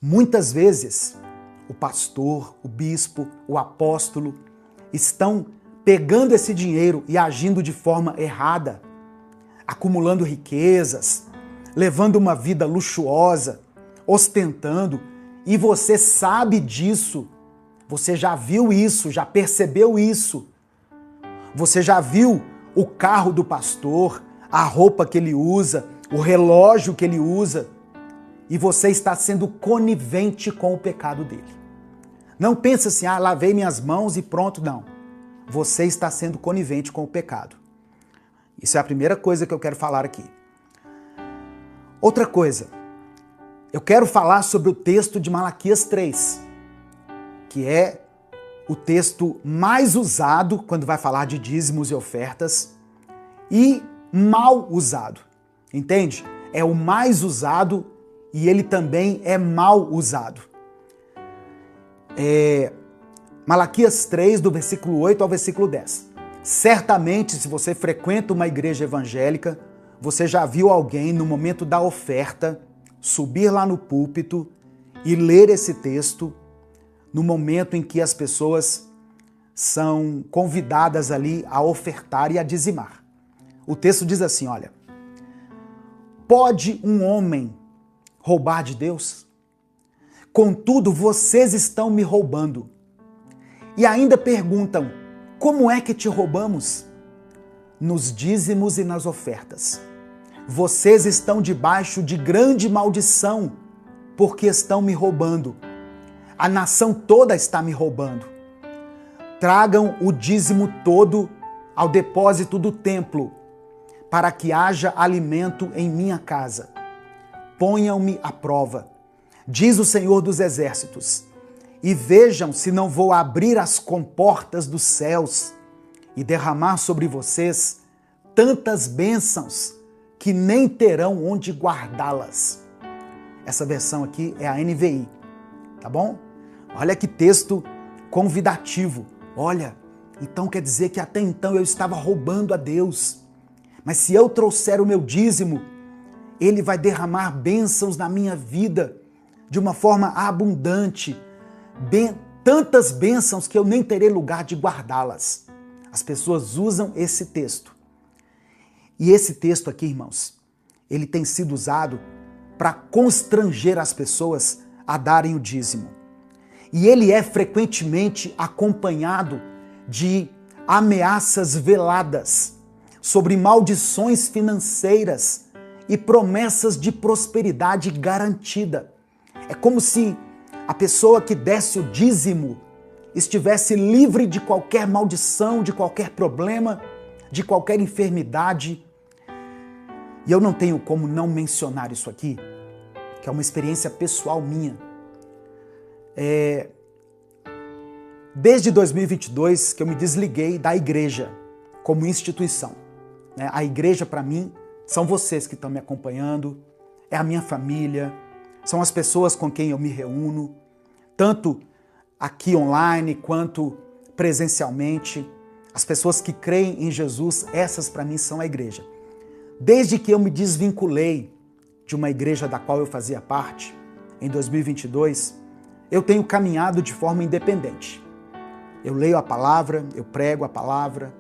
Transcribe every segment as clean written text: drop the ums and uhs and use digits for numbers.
Muitas vezes, o pastor, o bispo, o apóstolo estão pegando esse dinheiro e agindo de forma errada, acumulando riquezas, levando uma vida luxuosa, ostentando, e você sabe disso, você já viu isso, já percebeu isso, você já viu o carro do pastor, a roupa que ele usa, o relógio que ele usa, e você está sendo conivente com o pecado dele. Não pensa assim, lavei minhas mãos e pronto, não. Você está sendo conivente com o pecado. Isso é a primeira coisa que eu quero falar aqui. Outra coisa, eu quero falar sobre o texto de Malaquias 3, que é o texto mais usado quando vai falar de dízimos e ofertas e mal usado, entende? É o mais usado e ele também é mal usado. Malaquias 3, do versículo 8 ao versículo 10. Certamente, se você frequenta uma igreja evangélica, você já viu alguém, no momento da oferta, subir lá no púlpito e ler esse texto no momento em que as pessoas são convidadas ali a ofertar e a dizimar. O texto diz assim, olha: pode um homem roubar de Deus? Contudo, vocês estão me roubando. E ainda perguntam, como é que te roubamos? Nos dízimos e nas ofertas. Vocês estão debaixo de grande maldição, porque estão me roubando. A nação toda está me roubando. Tragam o dízimo todo ao depósito do templo, para que haja alimento em minha casa. Ponham-me à prova, diz o Senhor dos Exércitos, e vejam se não vou abrir as comportas dos céus e derramar sobre vocês tantas bênçãos que nem terão onde guardá-las. Essa versão aqui é a NVI, tá bom? Olha que texto convidativo. Olha, então quer dizer que até então eu estava roubando a Deus. Mas se eu trouxer o meu dízimo, Ele vai derramar bênçãos na minha vida de uma forma abundante. Tantas bênçãos que eu nem terei lugar de guardá-las. As pessoas usam esse texto. E esse texto aqui, irmãos, ele tem sido usado para constranger as pessoas a darem o dízimo. E ele é frequentemente acompanhado de ameaças veladas sobre maldições financeiras e promessas de prosperidade garantida. É como se a pessoa que desse o dízimo estivesse livre de qualquer maldição, de qualquer problema, de qualquer enfermidade. E eu não tenho como não mencionar isso aqui, que é uma experiência pessoal minha. Desde 2022 que eu me desliguei da igreja como instituição. A igreja, para mim, são vocês que estão me acompanhando, é a minha família, são as pessoas com quem eu me reúno, tanto aqui online quanto presencialmente. As pessoas que creem em Jesus, essas para mim são a igreja. Desde que eu me desvinculei de uma igreja da qual eu fazia parte, em 2022, eu tenho caminhado de forma independente. Eu leio a palavra, eu prego a palavra,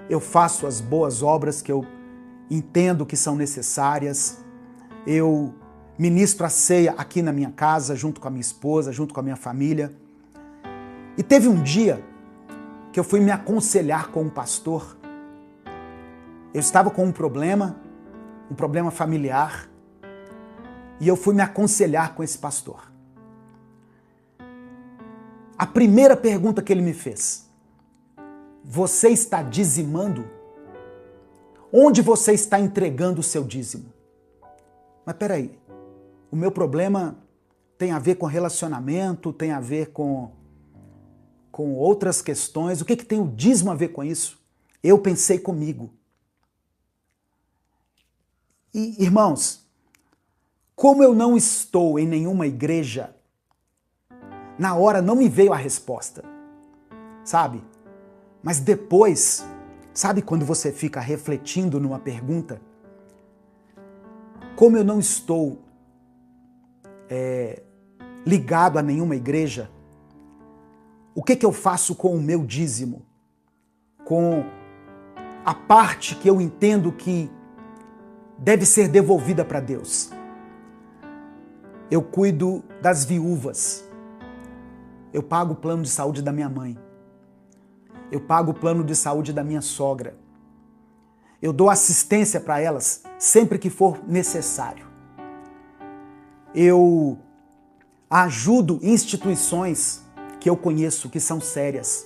eu faço as boas obras que eu entendo que são necessárias, eu ministro a ceia aqui na minha casa, junto com a minha esposa, junto com a minha família. E teve um dia que eu fui me aconselhar com um pastor. Eu estava com um problema familiar, e eu fui me aconselhar com esse pastor. A primeira pergunta que ele me fez: você está dizimando? Onde você está entregando o seu dízimo? Mas peraí, o meu problema tem a ver com relacionamento, tem a ver com outras questões. O que tem o dízimo a ver com isso? Eu pensei comigo. E, irmãos, como eu não estou em nenhuma igreja, na hora não me veio a resposta, sabe? Mas depois, sabe quando você fica refletindo numa pergunta? Como eu não estou ligado a nenhuma igreja, o que eu faço com o meu dízimo? Com a parte que eu entendo que deve ser devolvida para Deus? Eu cuido das viúvas. Eu pago o plano de saúde da minha mãe. Eu pago o plano de saúde da minha sogra. Eu dou assistência para elas sempre que for necessário. Eu ajudo instituições que eu conheço, que são sérias,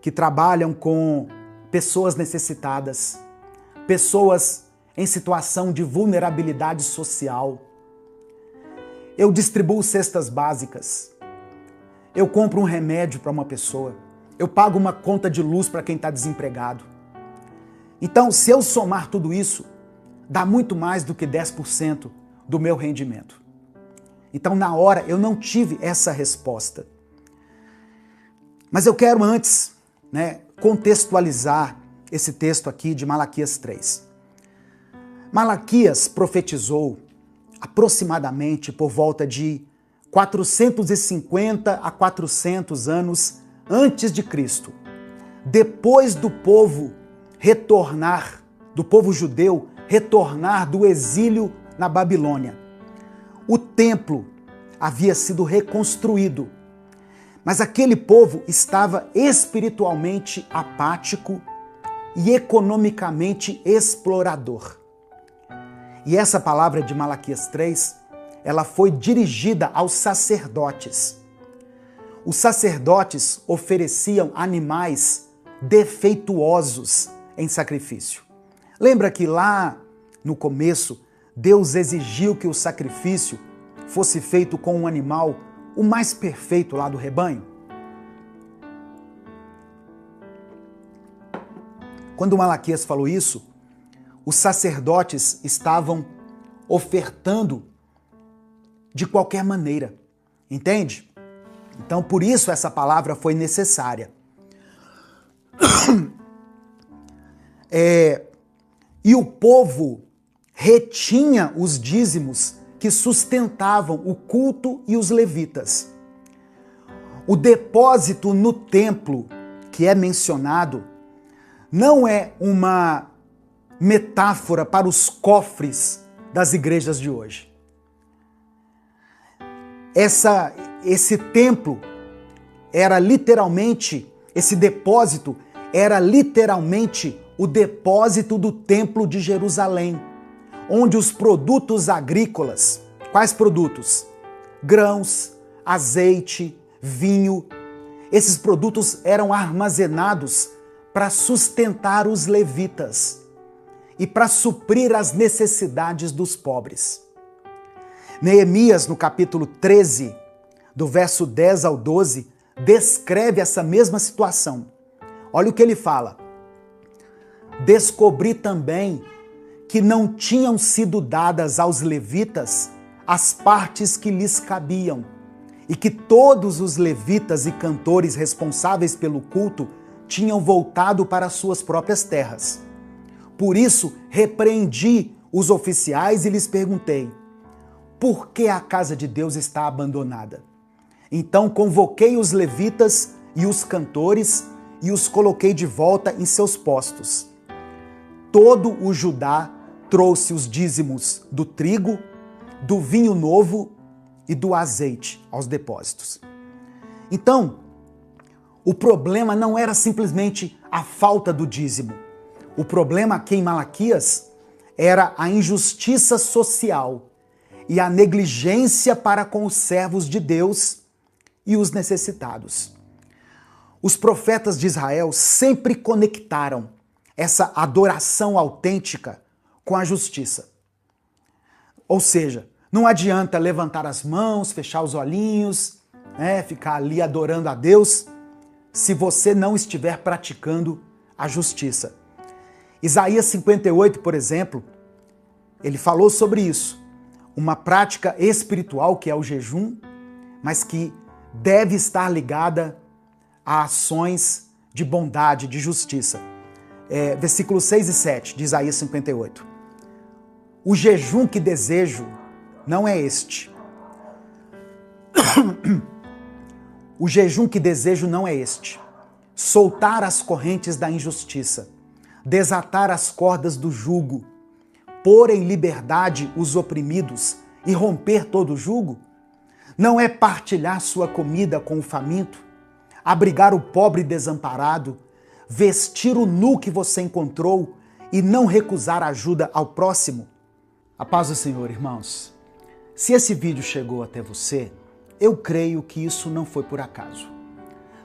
que trabalham com pessoas necessitadas, pessoas em situação de vulnerabilidade social. Eu distribuo cestas básicas. Eu compro um remédio para uma pessoa. Eu pago uma conta de luz para quem está desempregado. Então, se eu somar tudo isso, dá muito mais do que 10% do meu rendimento. Então, na hora, eu não tive essa resposta. Mas eu quero antes, contextualizar esse texto aqui de Malaquias 3. Malaquias profetizou aproximadamente por volta de 450 a 400 anos antes de Cristo, depois do povo retornar, do povo judeu retornar do exílio na Babilônia. O templo havia sido reconstruído, mas aquele povo estava espiritualmente apático e economicamente explorador. E essa palavra de Malaquias 3, ela foi dirigida aos sacerdotes. Os sacerdotes ofereciam animais defeituosos em sacrifício. Lembra que lá no começo, Deus exigiu que o sacrifício fosse feito com um animal o mais perfeito lá do rebanho? Quando Malaquias falou isso, os sacerdotes estavam ofertando de qualquer maneira, entende? Então, por isso essa palavra foi necessária. E o povo retinha os dízimos que sustentavam o culto e os levitas. O depósito no templo que é mencionado não é uma metáfora para os cofres das igrejas de hoje. Esse templo era literalmente, esse depósito era literalmente o depósito do templo de Jerusalém, onde os produtos agrícolas, quais produtos? Grãos, azeite, vinho, esses produtos eram armazenados para sustentar os levitas e para suprir as necessidades dos pobres. Neemias, no capítulo 13, do verso 10 ao 12, descreve essa mesma situação. Olha o que ele fala. Descobri também que não tinham sido dadas aos levitas as partes que lhes cabiam, e que todos os levitas e cantores responsáveis pelo culto tinham voltado para suas próprias terras. Por isso, repreendi os oficiais e lhes perguntei: por que a casa de Deus está abandonada? Então convoquei os levitas e os cantores e os coloquei de volta em seus postos. Todo o Judá trouxe os dízimos do trigo, do vinho novo e do azeite aos depósitos. Então, o problema não era simplesmente a falta do dízimo. O problema aqui em Malaquias era a injustiça social e a negligência para com os servos de Deus e os necessitados. Os profetas de Israel sempre conectaram essa adoração autêntica com a justiça. Ou seja, não adianta levantar as mãos, fechar os olhinhos, ficar ali adorando a Deus, se você não estiver praticando a justiça. Isaías 58, por exemplo, ele falou sobre isso. Uma prática espiritual que é o jejum, mas que deve estar ligada a ações de bondade, de justiça. Versículos 6 e 7 de Isaías 58. O jejum que desejo não é este. O jejum que desejo não é este: soltar as correntes da injustiça, desatar as cordas do jugo, pôr em liberdade os oprimidos e romper todo o jugo? Não é partilhar sua comida com o faminto, abrigar o pobre desamparado, vestir o nu que você encontrou e não recusar ajuda ao próximo? A paz do Senhor, irmãos. Se esse vídeo chegou até você, eu creio que isso não foi por acaso.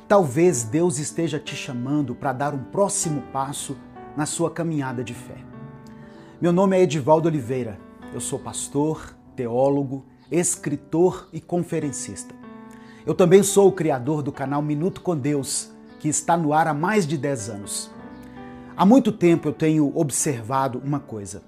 Talvez Deus esteja te chamando para dar um próximo passo na sua caminhada de fé. Meu nome é Edivaldo Oliveira, eu sou pastor, teólogo, escritor e conferencista. Eu também sou o criador do canal Minuto com Deus, que está no ar há mais de 10 anos. Há muito tempo eu tenho observado uma coisa: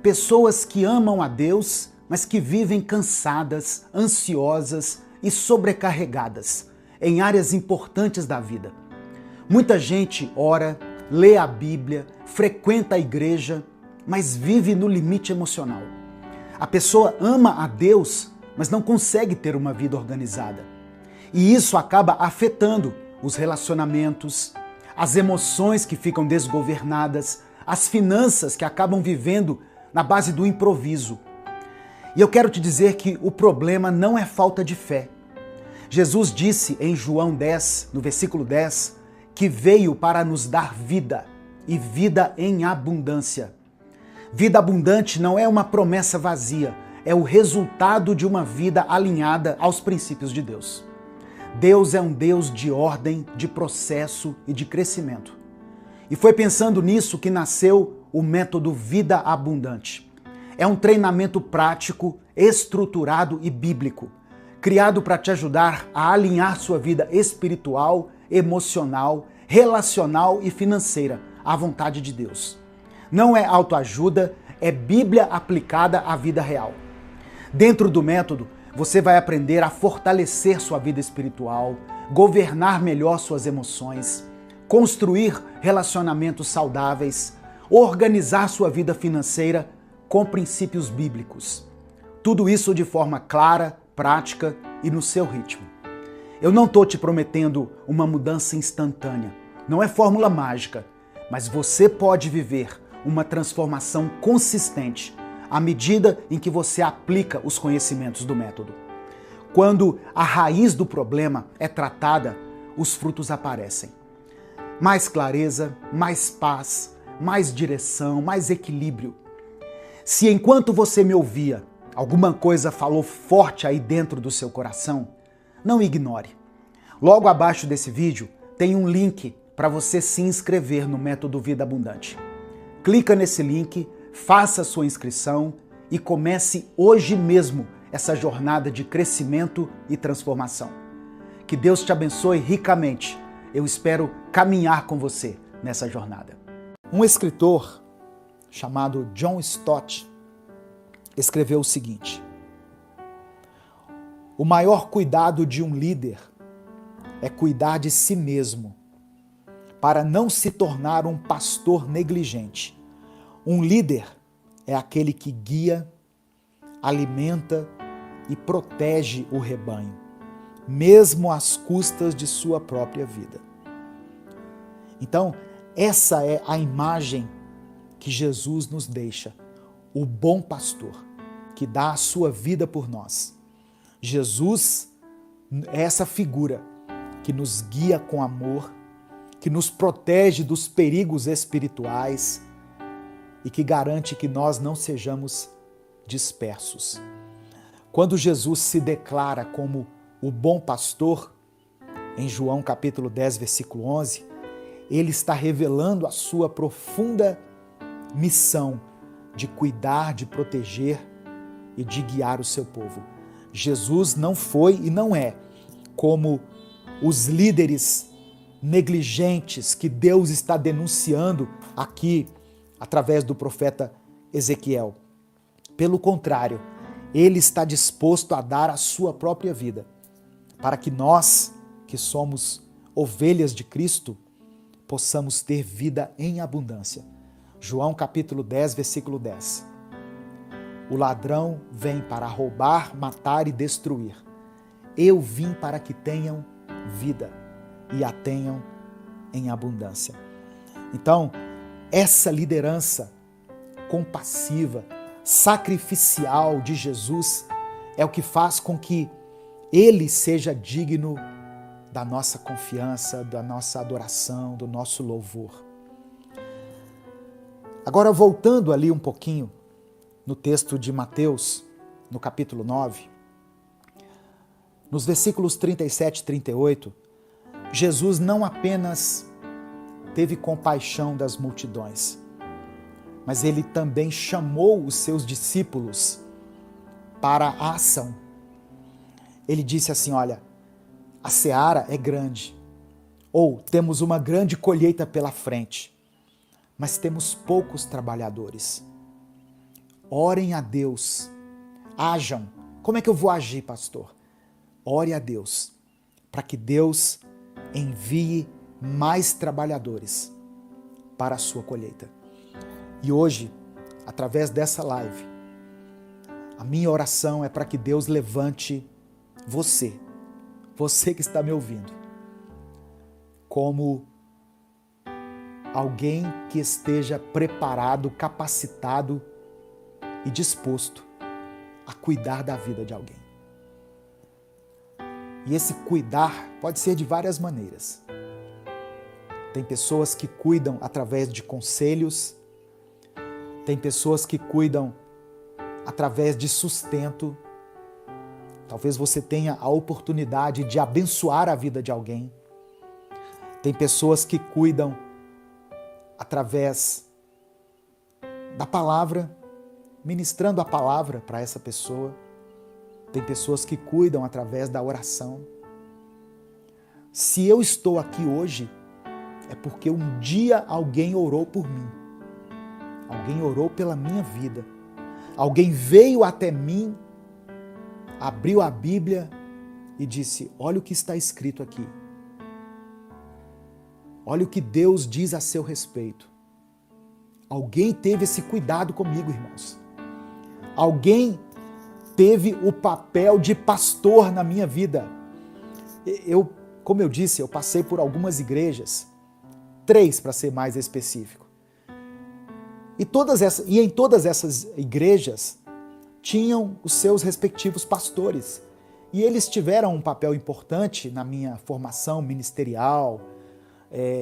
pessoas que amam a Deus, mas que vivem cansadas, ansiosas e sobrecarregadas em áreas importantes da vida. Muita gente ora, lê a Bíblia, frequenta a igreja, mas vive no limite emocional. A pessoa ama a Deus, mas não consegue ter uma vida organizada. E isso acaba afetando os relacionamentos, as emoções que ficam desgovernadas, as finanças que acabam vivendo na base do improviso. E eu quero te dizer que o problema não é falta de fé. Jesus disse em João 10, no versículo 10, que veio para nos dar vida, e vida em abundância. Vida abundante não é uma promessa vazia, é o resultado de uma vida alinhada aos princípios de Deus. Deus é um Deus de ordem, de processo e de crescimento. E foi pensando nisso que nasceu o método Vida Abundante. É um treinamento prático, estruturado e bíblico, criado para te ajudar a alinhar sua vida espiritual, emocional, relacional e financeira à vontade de Deus. Não é autoajuda, é Bíblia aplicada à vida real. Dentro do método, você vai aprender a fortalecer sua vida espiritual, governar melhor suas emoções, construir relacionamentos saudáveis, organizar sua vida financeira com princípios bíblicos. Tudo isso de forma clara, prática e no seu ritmo. Eu não estou te prometendo uma mudança instantânea, não é fórmula mágica, mas você pode viver uma transformação consistente à medida em que você aplica os conhecimentos do método. Quando a raiz do problema é tratada, os frutos aparecem. Mais clareza, mais paz, mais direção, mais equilíbrio. Se enquanto você me ouvia, alguma coisa falou forte aí dentro do seu coração, não ignore. Logo abaixo desse vídeo tem um link para você se inscrever no método Vida Abundante. Clica nesse link, faça a sua inscrição e comece hoje mesmo essa jornada de crescimento e transformação. Que Deus te abençoe ricamente. Eu espero caminhar com você nessa jornada. Um escritor chamado John Stott escreveu o seguinte: o maior cuidado de um líder é cuidar de si mesmo, para não se tornar um pastor negligente. Um líder é aquele que guia, alimenta e protege o rebanho, mesmo às custas de sua própria vida. Então, essa é a imagem que Jesus nos deixa, o bom pastor, que dá a sua vida por nós. Jesus é essa figura que nos guia com amor, que nos protege dos perigos espirituais e que garante que nós não sejamos dispersos. Quando Jesus se declara como o bom pastor, em João capítulo 10, versículo 11, ele está revelando a sua profunda missão de cuidar, de proteger e de guiar o seu povo. Jesus não foi e não é como os líderes negligentes que Deus está denunciando aqui através do profeta Ezequiel. Pelo contrário, ele está disposto a dar a sua própria vida para que nós, que somos ovelhas de Cristo, possamos ter vida em abundância. João capítulo 10, versículo 10. O ladrão vem para roubar, matar e destruir. Eu vim para que tenham vida e a tenham em abundância. Então, essa liderança compassiva, sacrificial de Jesus é o que faz com que Ele seja digno da nossa confiança, da nossa adoração, do nosso louvor. Agora, voltando ali um pouquinho no texto de Mateus, no capítulo 9, nos versículos 37 e 38, Jesus não apenas teve compaixão das multidões, mas ele também chamou os seus discípulos para a ação. Ele disse assim, olha, a seara é grande, ou temos uma grande colheita pela frente, mas temos poucos trabalhadores. Orem a Deus, ajam. Como é que eu vou agir, pastor? Ore a Deus, para que Deus envie mais trabalhadores para a sua colheita. E hoje, através dessa live, a minha oração é para que Deus levante você que está me ouvindo, como alguém que esteja preparado, capacitado e disposto a cuidar da vida de alguém. E esse cuidar pode ser de várias maneiras. Tem pessoas que cuidam através de conselhos, tem pessoas que cuidam através de sustento. Talvez você tenha a oportunidade de abençoar a vida de alguém. Tem pessoas que cuidam através da palavra, ministrando a palavra para essa pessoa. Tem pessoas que cuidam através da oração. Se eu estou aqui hoje, é porque um dia alguém orou por mim. Alguém orou pela minha vida. Alguém veio até mim, abriu a Bíblia e disse, olha o que está escrito aqui. Olha o que Deus diz a seu respeito. Alguém teve esse cuidado comigo, irmãos. Alguém teve o papel de pastor na minha vida. Como eu disse, eu passei por algumas igrejas, 3 para ser mais específico. E em todas essas igrejas tinham os seus respectivos pastores. E eles tiveram um papel importante na minha formação ministerial,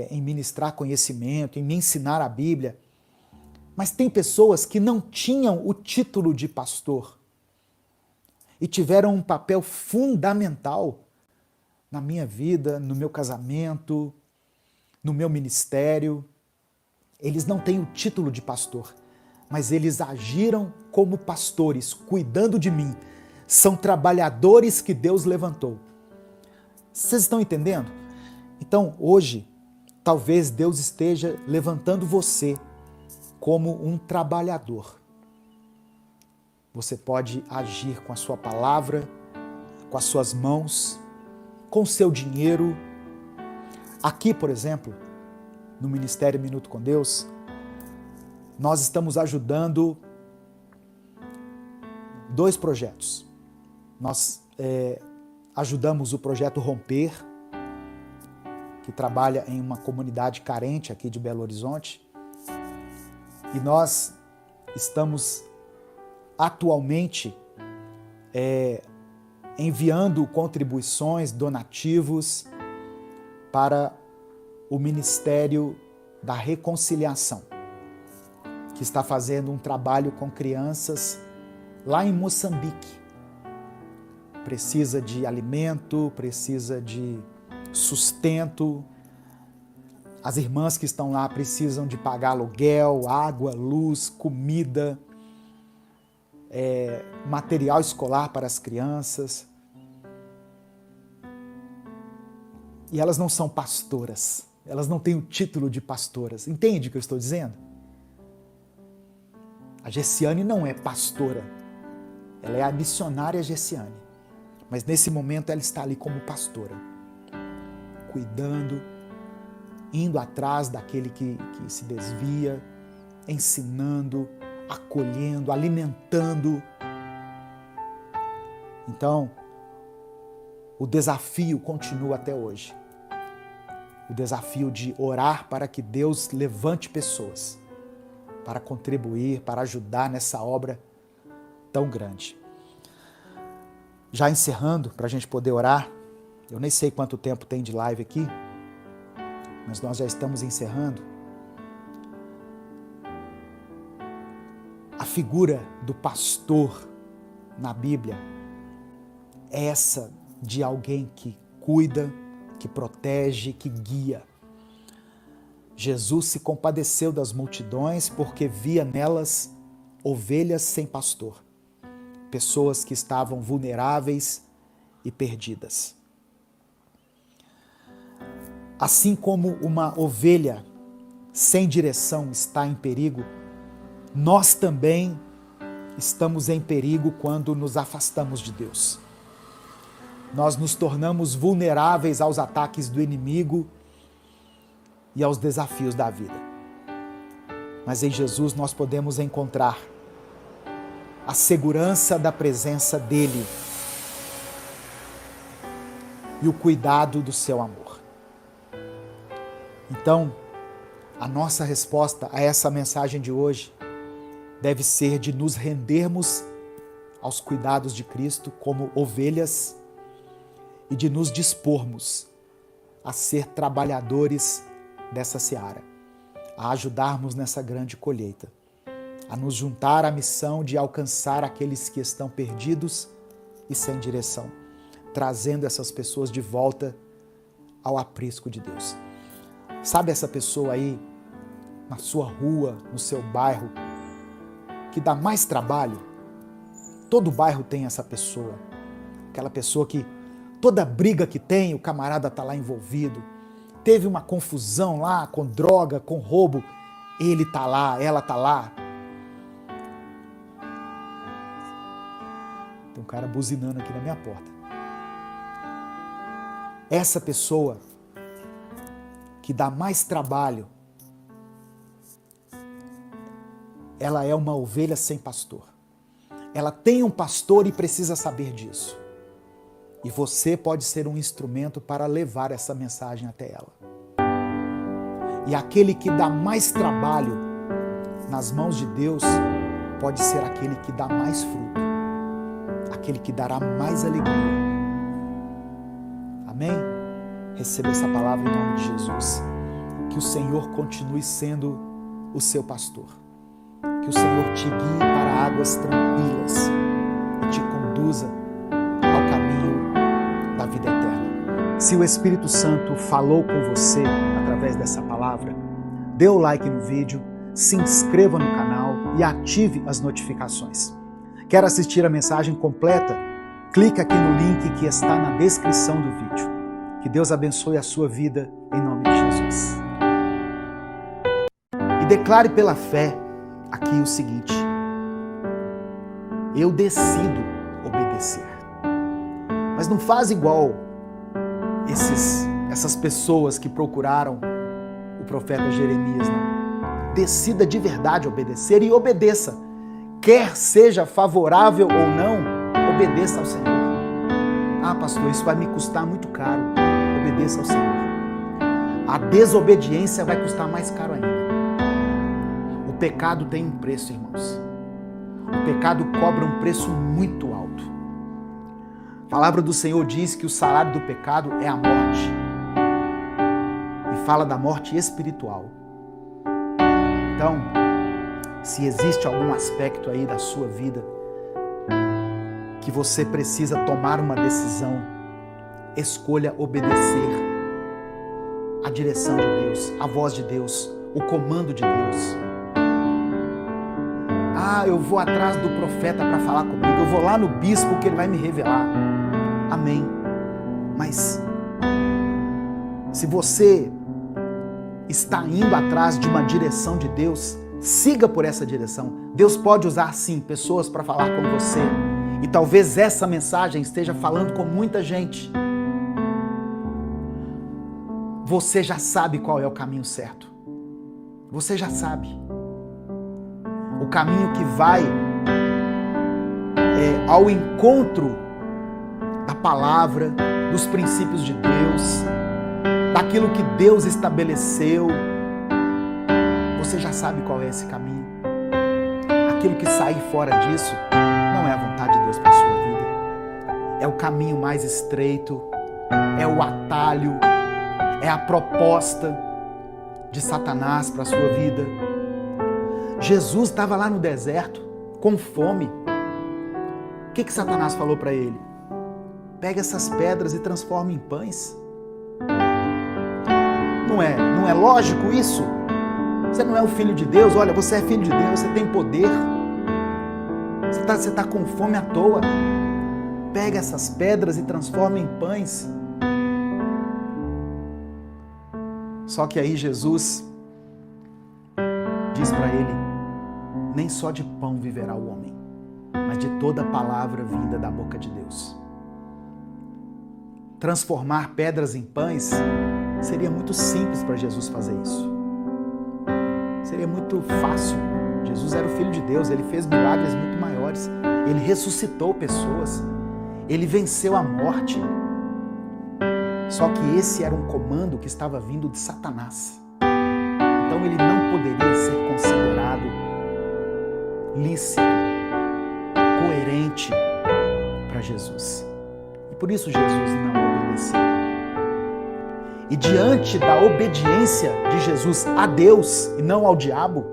em ministrar conhecimento, em me ensinar a Bíblia. Mas tem pessoas que não tinham o título de pastor e tiveram um papel fundamental na minha vida, no meu casamento, no meu ministério. Eles não têm o título de pastor, mas eles agiram como pastores, cuidando de mim. São trabalhadores que Deus levantou. Vocês estão entendendo? Então, hoje, talvez Deus esteja levantando você como um trabalhador. Você pode agir com a sua palavra, com as suas mãos, com o seu dinheiro. Aqui, por exemplo, no Ministério Minuto com Deus, nós estamos ajudando 2 projetos. Nós ajudamos o projeto Romper, que trabalha em uma comunidade carente aqui de Belo Horizonte, e nós estamos atualmente enviando contribuições, donativos para o Ministério da Reconciliação, que está fazendo um trabalho com crianças lá em Moçambique. Precisa de alimento, precisa de sustento. As irmãs que estão lá precisam de pagar aluguel, água, luz, comida, material escolar para as crianças. E elas não são pastoras, elas não têm o título de pastoras. Entende o que eu estou dizendo? A Gessiane não é pastora, ela é a missionária Gessiane. Mas nesse momento ela está ali como pastora, cuidando, indo atrás daquele que se desvia, ensinando, acolhendo, alimentando. Então, o desafio continua até hoje. O desafio de orar para que Deus levante pessoas para contribuir, para ajudar nessa obra tão grande. Já encerrando, para a gente poder orar, eu nem sei quanto tempo tem de live aqui, mas nós já estamos encerrando. A figura do pastor na Bíblia é essa de alguém que cuida, que protege, que guia. Jesus se compadeceu das multidões porque via nelas ovelhas sem pastor, pessoas que estavam vulneráveis e perdidas. Assim como uma ovelha sem direção está em perigo, nós também estamos em perigo quando nos afastamos de Deus. Nós nos tornamos vulneráveis aos ataques do inimigo e aos desafios da vida. Mas em Jesus nós podemos encontrar a segurança da presença dele e o cuidado do seu amor. Então, a nossa resposta a essa mensagem de hoje deve ser de nos rendermos aos cuidados de Cristo como ovelhas e de nos dispormos a ser trabalhadores dessa seara, a ajudarmos nessa grande colheita, a nos juntar à missão de alcançar aqueles que estão perdidos e sem direção, trazendo essas pessoas de volta ao aprisco de Deus. Sabe essa pessoa aí, na sua rua, no seu bairro, que dá mais trabalho? Todo bairro tem essa pessoa. Aquela pessoa que toda briga que tem, o camarada está lá envolvido. Teve uma confusão lá com droga, com roubo, ele está lá, ela está lá. Tem um cara buzinando aqui na minha porta. Essa pessoa que dá mais trabalho, ela é uma ovelha sem pastor. Ela tem um pastor e precisa saber disso. E você pode ser um instrumento para levar essa mensagem até ela. E aquele que dá mais trabalho nas mãos de Deus pode ser aquele que dá mais fruto, aquele que dará mais alegria. Amém? Receba essa palavra em nome de Jesus. Que o Senhor continue sendo o seu pastor. Que o Senhor te guie para águas tranquilas e te conduza ao caminho da vida eterna. Se o Espírito Santo falou com você através dessa palavra, dê o like no vídeo, se inscreva no canal e ative as notificações. Quer assistir a mensagem completa? Clique aqui no link que está na descrição do vídeo. Que Deus abençoe a sua vida em nome de Jesus. E declare pela fé aqui o seguinte: eu decido obedecer. Mas não faz igual essas pessoas que procuraram o profeta Jeremias, não. Decida de verdade obedecer e obedeça. Quer seja favorável ou não, obedeça ao Senhor. Ah, pastor, isso vai me custar muito caro. Obedeça ao Senhor. A desobediência vai custar mais caro ainda. O pecado tem um preço, irmãos. O pecado cobra um preço muito alto. A palavra do Senhor diz que o salário do pecado é a morte. E fala da morte espiritual. Então, se existe algum aspecto aí da sua vida que você precisa tomar uma decisão, escolha obedecer à direção de Deus, à voz de Deus, o comando de Deus. Ah, eu vou atrás do profeta para falar comigo, eu vou lá no bispo que ele vai me revelar. Amém. Mas se você está indo atrás de uma direção de Deus, siga por essa direção. Deus pode usar sim pessoas para falar com você. E talvez essa mensagem esteja falando com muita gente. Você já sabe qual é o caminho certo. Você já sabe. O caminho que vai ao encontro da palavra, dos princípios de Deus, daquilo que Deus estabeleceu, você já sabe qual é esse caminho. Aquilo que sair fora disso não é a vontade de Deus para a sua vida. É o caminho mais estreito, é o atalho, é a proposta de Satanás para a sua vida. Jesus estava lá no deserto, com fome. O que Satanás falou para ele? Pega essas pedras e transforma em pães. Não é lógico isso? Você não é o filho de Deus? Olha, você é filho de Deus, você tem poder. Você está com fome à toa. Pega essas pedras e transforma em pães. Só que aí Jesus diz para ele: nem só de pão viverá o homem, mas de toda palavra vinda da boca de Deus. Transformar pedras em pães seria muito simples para Jesus fazer isso. Seria muito fácil. Jesus era o Filho de Deus, ele fez milagres muito maiores. Ele ressuscitou pessoas. Ele venceu a morte. Só que esse era um comando que estava vindo de Satanás. Então ele não poderia ser considerado lícito, coerente para Jesus. E por isso Jesus não obedeceu. E diante da obediência de Jesus a Deus e não ao diabo,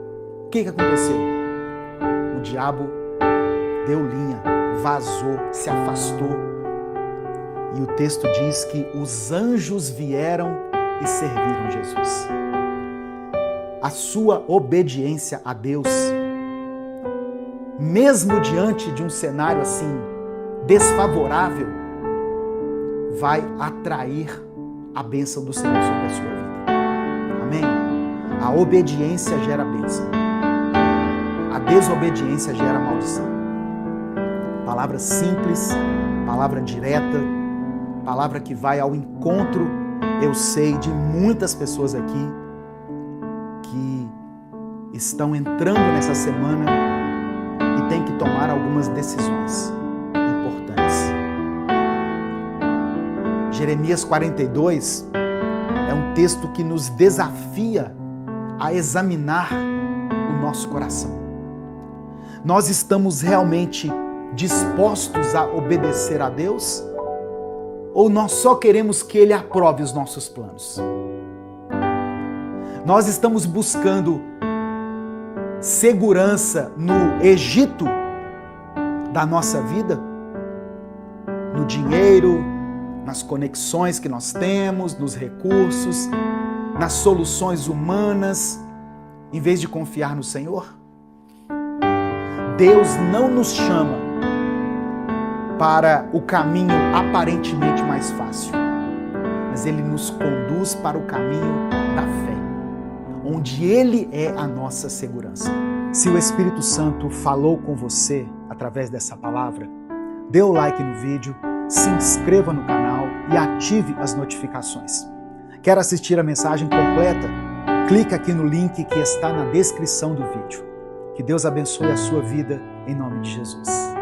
o que aconteceu? O diabo deu linha, vazou, se afastou. E o texto diz que os anjos vieram e serviram Jesus. A sua obediência a Deus, mesmo diante de um cenário assim desfavorável, vai atrair a bênção do Senhor sobre a sua vida. Amém? A obediência gera bênção. A desobediência gera maldição. Palavra simples, palavra direta, palavra que vai ao encontro, eu sei, de muitas pessoas aqui que estão entrando nessa semana e têm que tomar algumas decisões importantes. Jeremias 42 é um texto que nos desafia a examinar o nosso coração. Nós estamos realmente dispostos a obedecer a Deus? Ou nós só queremos que Ele aprove os nossos planos? Nós estamos buscando segurança no Egito da nossa vida? No dinheiro, nas conexões que nós temos, nos recursos, nas soluções humanas, em vez de confiar no Senhor? Deus não nos chama para o caminho aparentemente mais fácil, mas Ele nos conduz para o caminho da fé, onde Ele é a nossa segurança. Se o Espírito Santo falou com você através dessa palavra, dê o like no vídeo, se inscreva no canal e ative as notificações. Quer assistir a mensagem completa? Clique aqui no link que está na descrição do vídeo. Que Deus abençoe a sua vida, em nome de Jesus.